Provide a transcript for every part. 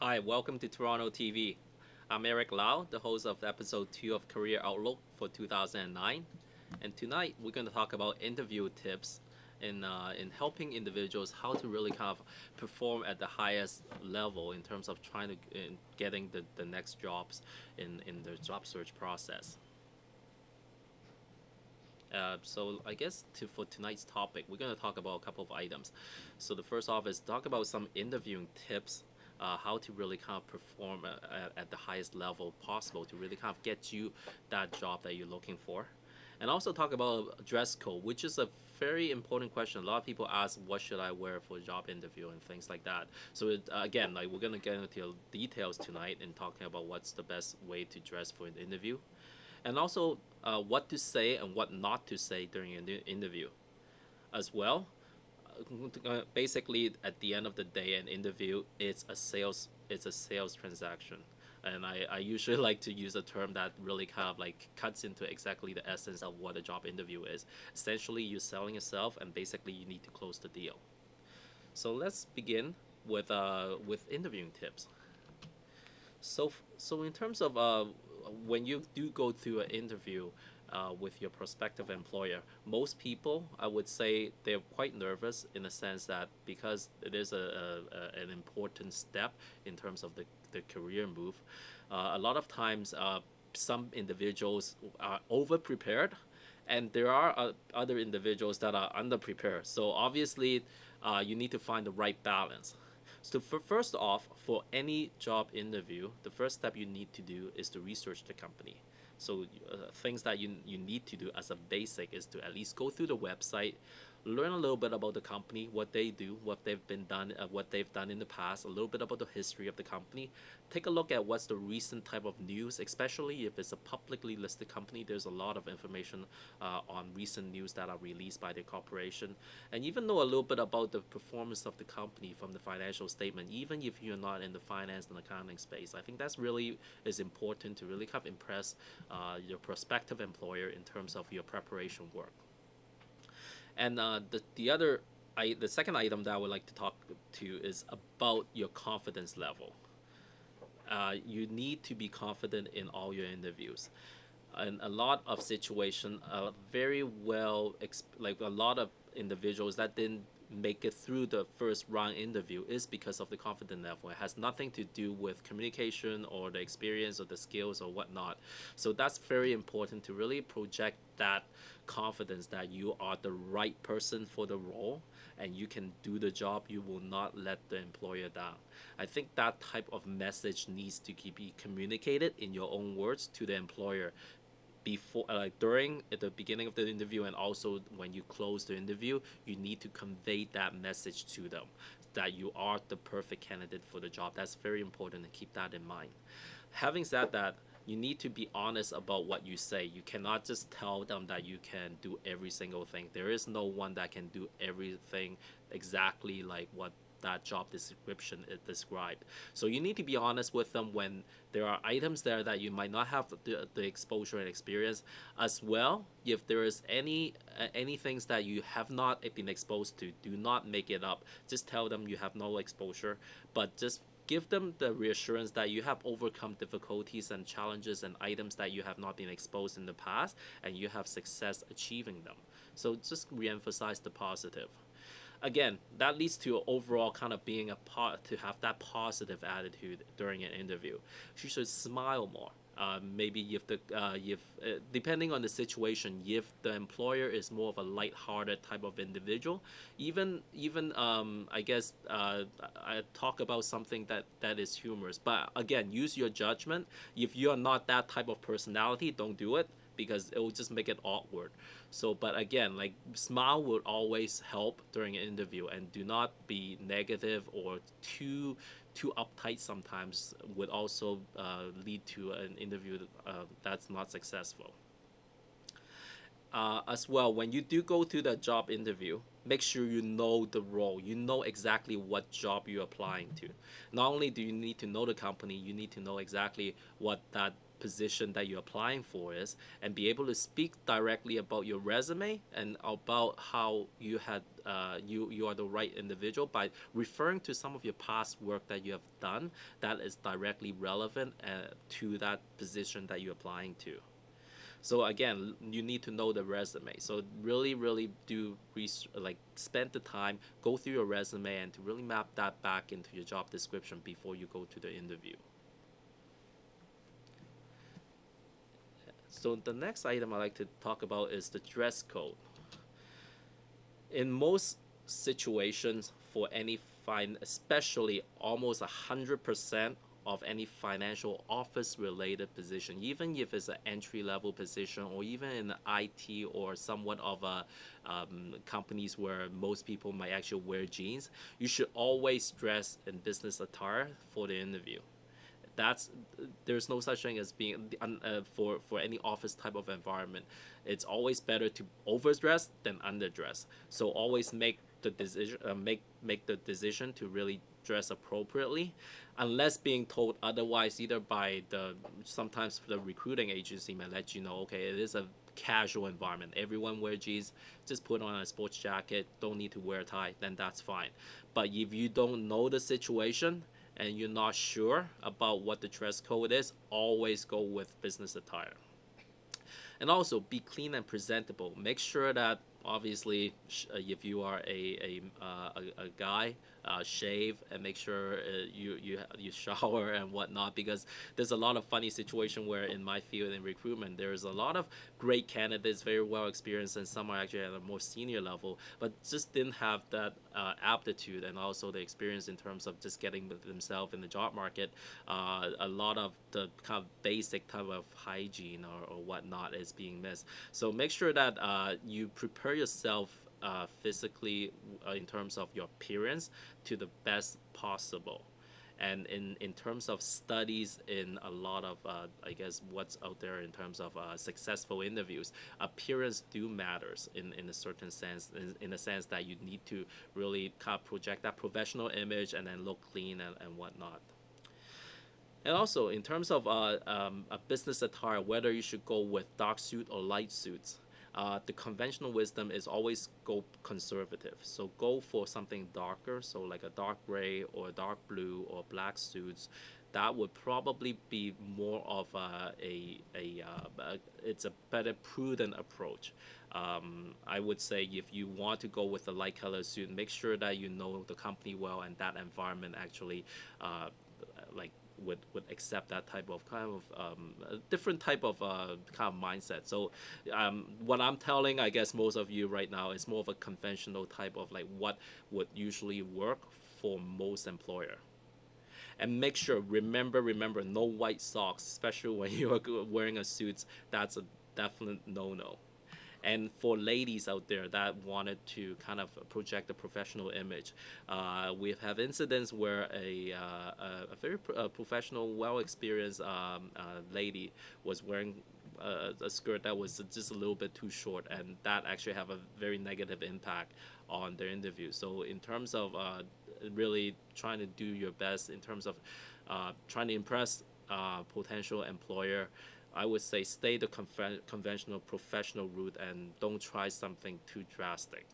Hi, welcome to Toronto TV. I'm Eric Lau, the host of episode 2 of Career Outlook for 2009. And tonight we're going to talk about interview tips in helping individuals how to really kind of perform at the highest level in terms of trying to in getting the next jobs in the job search process. So I guess for tonight's topic, we're going to talk about a couple of items. So the first off is talk about some interviewing tips, how to really kind of perform at the highest level possible to really kind of get you that job that you're looking for. And also talk about dress code, which is a very important question. A lot of people ask, what should I wear for a job interview and things like that. So again, like we're going to get into details tonight and talking about what's the best way to dress for an interview and also what to say and what not to say during an interview as well. Basically, at the end of the day, an interview it's a sales transaction, and I usually like to use a term that really kind of like cuts into exactly the essence of what a job interview is. Essentially, you're selling yourself, and basically you need to close the deal. So let's begin with interviewing tips. So in terms of when you do go through an interview with your prospective employer, most people, I would say, they're quite nervous in the sense that because it is an important step in terms of the career move. A lot of times, some individuals are over prepared, and there are other individuals that are underprepared. So obviously, you need to find the right balance. So first off, for any job interview, the first step you need to do is to research the company. So things that you need to do as a basic is to at least go through the website, learn a little bit about the company, what they do, what they've done in the past, a little bit about the history of the company. Take a look at what's the recent type of news, especially if it's a publicly listed company. There's a lot of information on recent news that are released by the corporation, and even know a little bit about the performance of the company from the financial statement. Even if you're not in the finance and accounting space, I think that's really is important to really kind of impress your prospective employer in terms of your preparation work. And the second item that I would like to talk to is about your confidence level. You need to be confident in all your interviews. In a lot of situations, very well, like a lot of individuals that didn't make it through the first round interview is because of the confidence level. It has nothing to do with communication or the experience or the skills or whatnot. So that's very important to really project that confidence that you are the right person for the role and you can do the job. You will not let the employer down. I think that type of message needs to be communicated in your own words to the employer before, like during at the beginning of the interview, and also when you close the interview. You need to convey that message to them that you are the perfect candidate for the job. That's very important to keep that in mind. Having said that, you need to be honest about what you say. You cannot just tell them that you can do every single thing. There is no one that can do everything exactly like what that job description is described. So you need to be honest with them when there are items there that you might not have the exposure and experience as well. If there is any things that you have not been exposed to, do not make it up. Just tell them you have no exposure, but just give them the reassurance that you have overcome difficulties and challenges and items that you have not been exposed in the past, and you have success achieving them. So just reemphasize the positive. Again, that leads to overall kind of being a part to have that positive attitude during an interview. You should smile more. Maybe if depending on the situation, if the employer is more of a light-hearted type of individual, even I guess I talk about something that is humorous. But again, use your judgment. If you are not that type of personality, don't do it because it will just make it awkward. So, but again, like smile will always help during an interview, and do not be negative or too uptight. Sometimes would also lead to an interview that's not successful. As well, when you do go to the job interview, make sure you know the role. You know exactly what job you're applying to. Not only do you need to know the company, you need to know exactly what that position that you're applying for is, and be able to speak directly about your resume and about how you had you are the right individual by referring to some of your past work that you have done that is directly relevant to that position that you're applying to. So again, you need to know the resume. So really, really do like spend the time, go through your resume, and to really map that back into your job description before you go to the interview. So the next item I like to talk about is the dress code. In most situations, for any fine, especially almost 100% of any financial office related position, even if it's an entry level position or even in the IT or somewhat of a companies where most people might actually wear jeans, you should always dress in business attire for the interview. That's There's no such thing as being for any office type of environment. It's always better to overdress than underdress. So always make the decision to really dress appropriately, unless being told otherwise, either by the sometimes the recruiting agency may let you know, okay, it is a casual environment. Everyone wear jeans, just put on a sports jacket, don't need to wear a tie, then that's fine. But if you don't know the situation and you're not sure about what the dress code is, always go with business attire. And also be clean and presentable. Make sure that obviously if you are a guy, shave and make sure you shower and whatnot, because there's a lot of funny situation where in my field in recruitment there's a lot of great candidates, very well experienced, and some are actually at a more senior level, but just didn't have that aptitude and also the experience in terms of just getting themselves in the job market. A lot of the kind of basic type of hygiene or whatnot is being missed. So make sure that you prepare yourself physically in terms of your appearance to the best possible. And in terms of studies in a lot of I guess what's out there in terms of successful interviews, appearance do matters in a certain sense, in the sense that you need to really kind of project that professional image and then look clean and whatnot. And also in terms of a business attire, whether you should go with dark suit or light suits, the conventional wisdom is always go conservative. So go for something darker, so like a dark gray or dark blue or black suits. That would probably be more of it's a better prudent approach. I would say if you want to go with a light color suit, make sure that you know the company well and that environment actually like would accept that type of kind of a different type of kind of mindset. So what I'm telling, I guess, most of you right now is more of a conventional type of like what would usually work for most employer. And make sure, remember, no white socks, especially when you are wearing a suit. That's a definite no-no. And for ladies out there that wanted to kind of project a professional image, we have incidents where a very professional, well experienced lady was wearing a skirt that was just a little bit too short, and that actually have a very negative impact on their interview. So in terms of really trying to do your best in terms of trying to impress potential employer, I would say stay the conventional professional route and don't try something too drastic.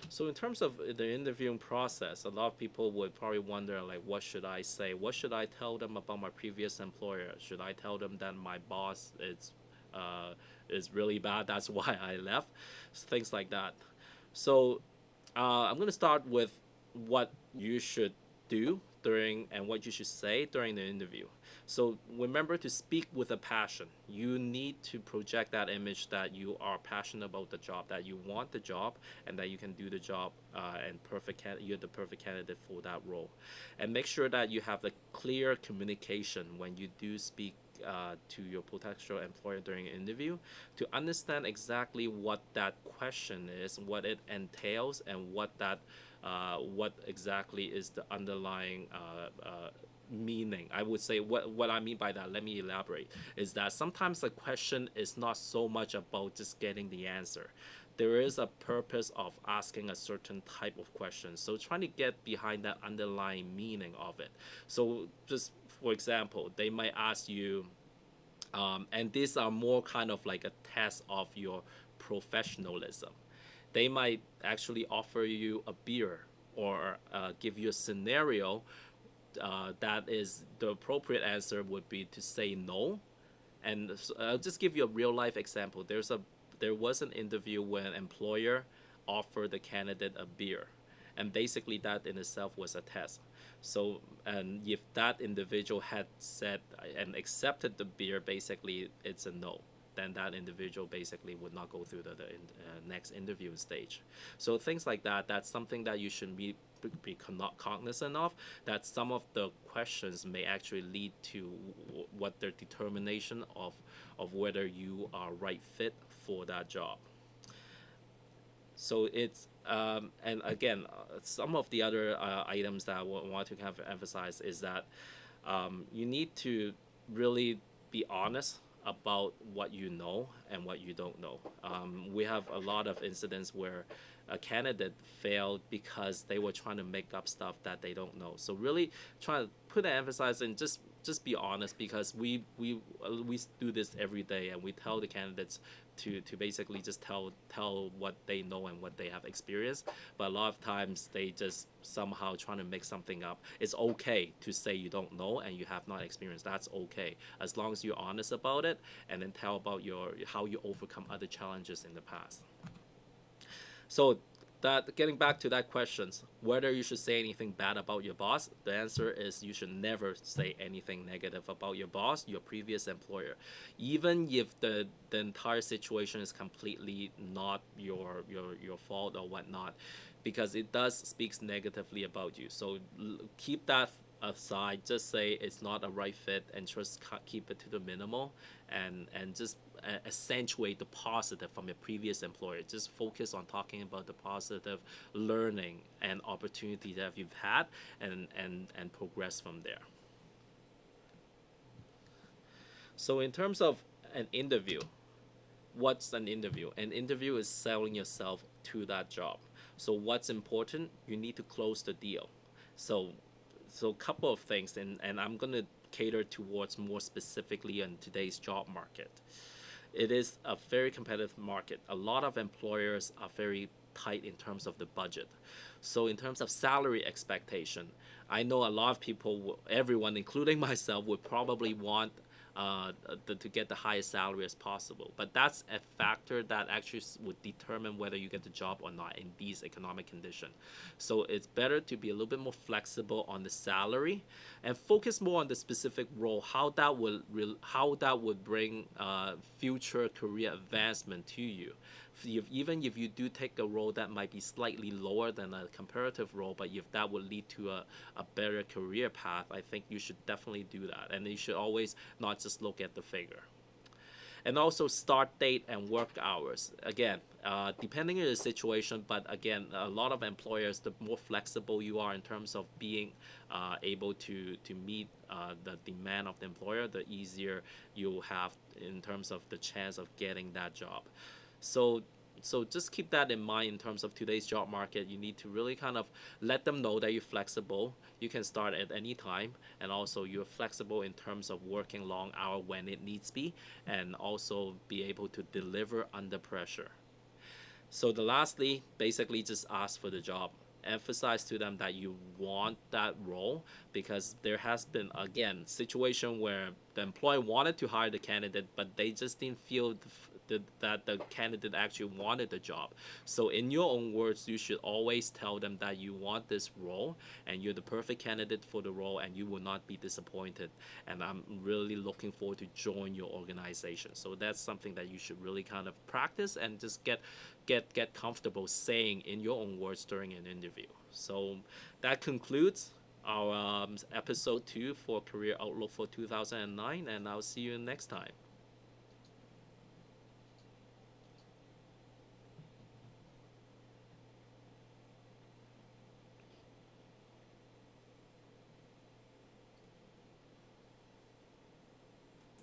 So in terms of the interviewing process, a lot of people would probably wonder, like, what should I say? What should I tell them about my previous employer? Should I tell them that my boss is really bad, that's why I left? Things like that. So I'm going to start with what you should do during and what you should say during the interview. So remember to speak with a passion. You need to project that image that you are passionate about the job, that you want the job, and that you can do the job, and you're the perfect candidate for that role. And make sure that you have the clear communication when you do speak to your potential employer during an interview, to understand exactly what that question is, what it entails, and what exactly is the underlying meaning. I would say what I mean by that, let me elaborate, is that sometimes the question is not so much about just getting the answer. there is a purpose of asking a certain type of question. So trying to get behind that underlying meaning of it. So just for example, they might ask you, and these are more kind of like a test of your professionalism. They might actually offer you a beer or give you a scenario that is the appropriate answer would be to say no. And I'll just give you a real life example. There was an interview where an employer offered the candidate a beer, and basically that in itself was a test. So, and if that individual had said and accepted the beer, basically it's a no. Then that individual basically would not go through the next interview stage. So things like that, that's something that you should be cognizant of, that some of the questions may actually lead to what their determination of whether you are right fit for that job. So it's and again, some of the other items that I want to kind of emphasize is that you need to really be honest about what you know and what you don't know. We have a lot of incidents where a candidate failed because they were trying to make up stuff that they don't know. So really trying to put an emphasis and just be honest, because we do this every day, and we tell the candidates to basically just tell what they know and what they have experienced. But a lot of times they just somehow trying to make something up. It's okay to say you don't know and you have not experienced. That's okay, as long as you're honest about it, and then tell about how you overcome other challenges in the past. So that, getting back to that questions, whether you should say anything bad about your boss, the answer is you should never say anything negative about your boss, your previous employer, even if the entire situation is completely not your fault or whatnot, because it does speaks negatively about you. So keep that aside. Just say it's not a right fit, and just keep it to the minimal, and just accentuate the positive from your previous employer. Just focus on talking about the positive learning and opportunity that you've had, and progress from there. So in terms of an interview, what's an interview? An interview is selling yourself to that job. So what's important? You need to close the deal. So a couple of things, and I'm going to cater towards more specifically in today's job market. It is a very competitive market. A lot of employers are very tight in terms of the budget. So in terms of salary expectation, I know a lot of people, everyone, including myself, would probably want to get the highest salary as possible. But that's a factor that actually would determine whether you get the job or not in these economic conditions. So it's better to be a little bit more flexible on the salary and focus more on the specific role, how that would bring future career advancement to you. Even if you do take a role that might be slightly lower than a comparative role, but if that would lead to a better career path, I think you should definitely do that. And you should always not just look at the figure. And also start date and work hours. Again, depending on the situation, but again, a lot of employers, the more flexible you are in terms of being able to meet the demand of the employer, the easier you'll have in terms of the chance of getting that job. So just keep that in mind in terms of today's job market. You need to really kind of let them know that you're flexible. You can start at any time, and also you're flexible in terms of working long hour when it needs be, and also be able to deliver under pressure. So the lastly, basically just ask for the job. Emphasize to them that you want that role, because there has been, again, situation where the employer wanted to hire the candidate, but they just didn't feel that the candidate actually wanted the job. So in your own words, you should always tell them that you want this role and you're the perfect candidate for the role, and you will not be disappointed, and I'm really looking forward to join your organization. So that's something that you should really kind of practice and just get comfortable saying in your own words during an interview. So that concludes our episode 2 for Career Outlook for 2009, and I'll see you next time.